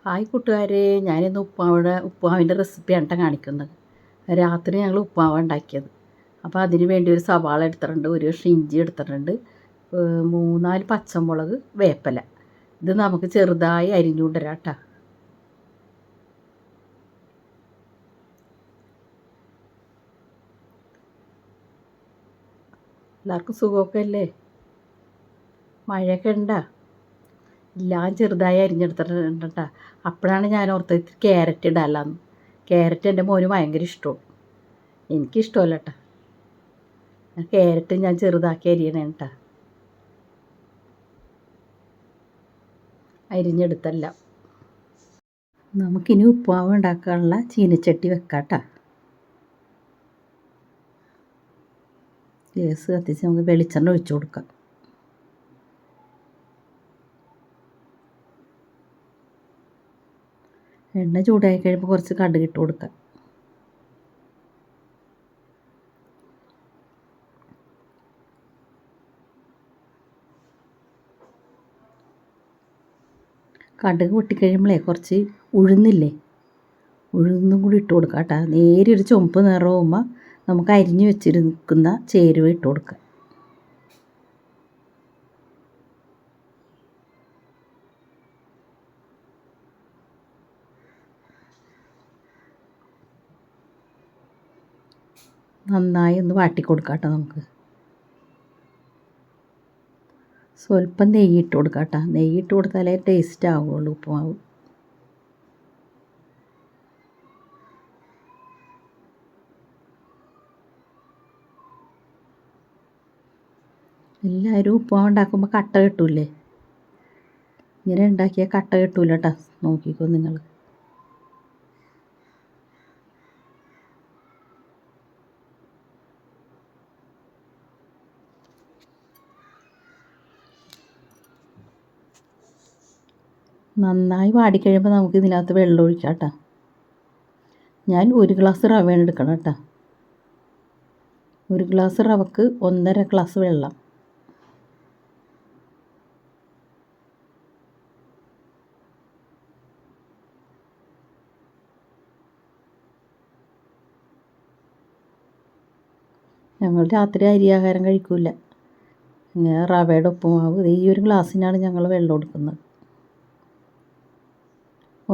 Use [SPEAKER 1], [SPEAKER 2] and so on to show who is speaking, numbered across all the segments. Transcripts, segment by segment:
[SPEAKER 1] Hi കൂട്ടുകാരെ, ഞാനിന്ന് ഉപ്പുമാവിൻ്റെ റെസിപ്പിയാണ് ട്ടോ കാണിക്കുന്നത്. രാത്രി ഞങ്ങൾ ഉപ്പുമാവ് ഉണ്ടാക്കിയത്. അപ്പോൾ അതിന് വേണ്ടി ഒരു സവാള എടുത്തിട്ടുണ്ട്, ഒരു കഷ്ണം ഇഞ്ചി എടുത്തിട്ടുണ്ട്, 3-4 പച്ചമുളക്, വേപ്പില. ഇത് നമുക്ക് ചെറുതായി അരിഞ്ഞുകൊണ്ടുവരാം കേട്ടോ. എല്ലാവർക്കും സുഖമൊക്കെ അല്ലേ? മഴയൊക്കെ ഉണ്ടോ? എല്ലാം ചെറുതായി അരിഞ്ഞെടുത്തിട്ടുണ്ട് കേട്ടോ. അപ്പോഴാണ് ഞാൻ ഓർത്തത് ഇത്തിരി ക്യാരറ്റ് ഇടാമല്ലാന്ന്. ക്യാരറ്റ് എൻ്റെ മോന് ഭയങ്കര ഇഷ്ടമാണ്, എനിക്കിഷ്ടമല്ല കേട്ടോ. ക്യാരറ്റ് ഞാൻ ചെറുതാക്കി അരിയണേ കേട്ടോ, അരിഞ്ഞെടുത്തല്ല. നമുക്കിനി ഉപ്പുമാവ് ഉണ്ടാക്കാനുള്ള ചീനച്ചട്ടി വെക്കാം കേട്ടോ. ഗ്യാസ് കത്തിച്ച് നമുക്ക് വെളിച്ചെണ്ണ ഒഴിച്ചു കൊടുക്കാം. എണ്ണ ചൂടായി കഴിയുമ്പോൾ കുറച്ച് കടുക് ഇട്ട് കൊടുക്കാം. കടുക് പൊട്ടിക്കഴിയുമ്പോഴേ കുറച്ച് ഉഴുന്നില്ലേ, ഉഴുന്നും കൂടി ഇട്ട് കൊടുക്കാം കേട്ടോ. നേരിയൊരു ചുമപ്പ് നിറമാകുമ്പോൾ നമുക്ക് അരിഞ്ഞു വെച്ചിരിക്കുന്ന ചേരുവ ഇട്ട് കൊടുക്കാം. നന്നായി ഒന്ന് വാട്ടി കൊടുക്കാം കേട്ടോ. നമുക്ക് സ്വല്പം നെയ്യിട്ട് കൊടുക്കാം കേട്ടോ. നെയ്യിട്ട് കൊടുത്താലേ ടേസ്റ്റ് ആവുള്ളൂ ഉപ്പുമാവ്. എല്ലാവരും ഉപ്പുമാവ് ഉണ്ടാക്കുമ്പോൾ കട്ട കെട്ടൂലേ? ഇങ്ങനെ ഉണ്ടാക്കിയാൽ കട്ട കെട്ടൂല കേട്ടോ, നോക്കിക്കോ നിങ്ങൾ. നന്നായി വാടിക്കഴിയുമ്പോൾ നമുക്ക് ഇതിനകത്ത് വെള്ളം ഒഴിക്കാം കേട്ടോ. ഞാൻ 1 ഗ്ലാസ് റവയാണ് എടുക്കണം കേട്ടോ. 1 ഗ്ലാസ് റവക്ക് 1.5 ഗ്ലാസ് വെള്ളം. ഞങ്ങൾ രാത്രി അരി ആഹാരം കഴിക്കില്ല. ഇങ്ങനെ റവയുടെ ഉപ്പുമാവ് ഈ 1 ഗ്ലാസ്സിനാണ് ഞങ്ങൾ വെള്ളം എടുക്കുന്നത്.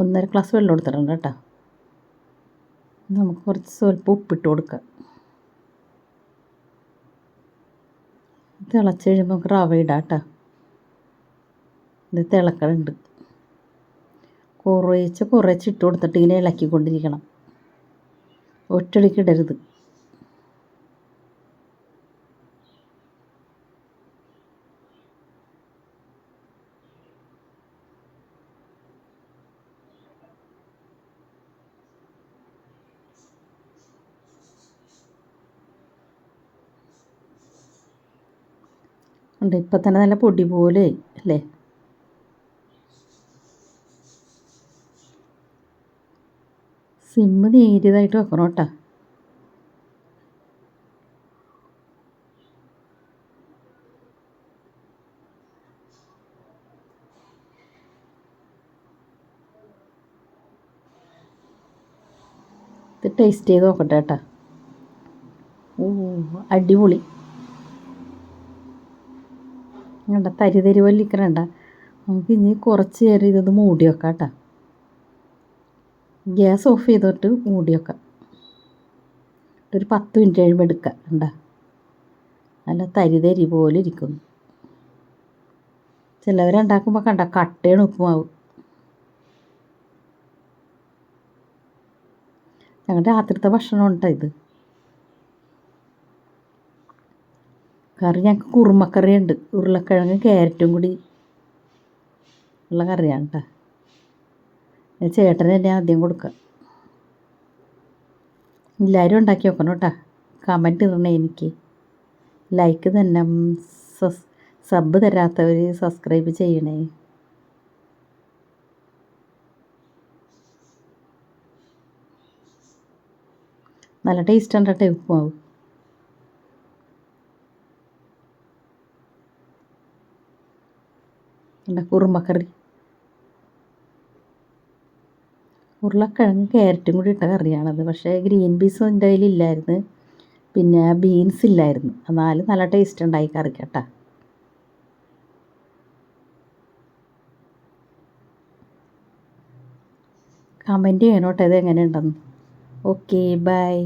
[SPEAKER 1] 1.5 ഗ്ലാസ് വെള്ളം എടുത്തിട്ടുണ്ട് കേട്ടോ. നമുക്ക് കുറച്ച് സ്വല്പം ഉപ്പിട്ട് കൊടുക്കാം. തിളച്ച് കഴിയുമ്പോൾ നമുക്ക് റവ ഇടാം കേട്ടോ. ഇത് തിളക്കണുണ്ട്. കുറേച്ച് ഇട്ട് കൊടുത്തിട്ട് ഇങ്ങനെ ഇളക്കിക്കൊണ്ടിരിക്കണം, ഒറ്റടിക്ക് ഇടരുത്. ഉണ്ട്, ഇപ്പം തന്നെ നല്ല പൊടി പോലെ അല്ലേ? സിമ്മ് നേരിയതായിട്ട് വെക്കണം കേട്ടോ. ഇത് ടേസ്റ്റ് ചെയ്ത് നോക്കട്ടെ കേട്ടോ. അടിപൊളി. കണ്ട തരി പോലെ ഇരിക്കണണ്ട. നമുക്ക് ഇനി കുറച്ച് നേരം ഇതൊന്ന് മൂടി വെക്കാം കേട്ടോ. ഗ്യാസ് ഓഫ് ചെയ്തിട്ട് മൂടി വെക്കാം. ഒരു 10 മിനിറ്റ് കഴിയുമ്പോൾ എടുക്കാം. കണ്ട നല്ല തരി പോലെ ഇരിക്കുന്നു. ചിലവരുണ്ടാക്കുമ്പോൾ കണ്ട കട്ടയാണ് ഉപ്പുമാവ്. ഞങ്ങളുടെ രാത്രിത്തെ ഭക്ഷണം ഉണ്ടോ ഇത്. കറി ഞങ്ങൾക്ക് കുറുമക്കറി ഉണ്ട്, ഉരുളക്കിഴങ്ങ് ക്യാരറ്റും കൂടി ഉള്ള കറിയാണ് കേട്ടോ. ചേട്ടന് തന്നെ ആദ്യം കൊടുക്കുക. എല്ലാവരും ഉണ്ടാക്കി വെക്കണം കേട്ടോ. കമൻറ്റ് ഇടണേ എനിക്ക്. ലൈക്ക് തന്നെ, സബ് തരാത്തവർ സബ്സ്ക്രൈബ് ചെയ്യണേ. നല്ല ടേസ്റ്റ് ഉണ്ട് കേട്ടോ ഉപ്പുമാവ്. കുറുമക്കറി ഉരുളക്കിഴങ്ങ് ക്യാരറ്റും കൂടി ഇട്ട കറിയാണത്. പക്ഷേ ഗ്രീൻ പീസ് എൻ്റെ കയ്യിലില്ലായിരുന്നു, പിന്നെ ബീൻസ് ഇല്ലായിരുന്നു. എന്നാലും നല്ല ടേസ്റ്റ് ഉണ്ടായി കറി കേട്ടോ. കമൻറ്റ് ചെയ്യണം കേട്ടോ ഇത് എങ്ങനെ ഉണ്ടെന്ന്. Okay bye.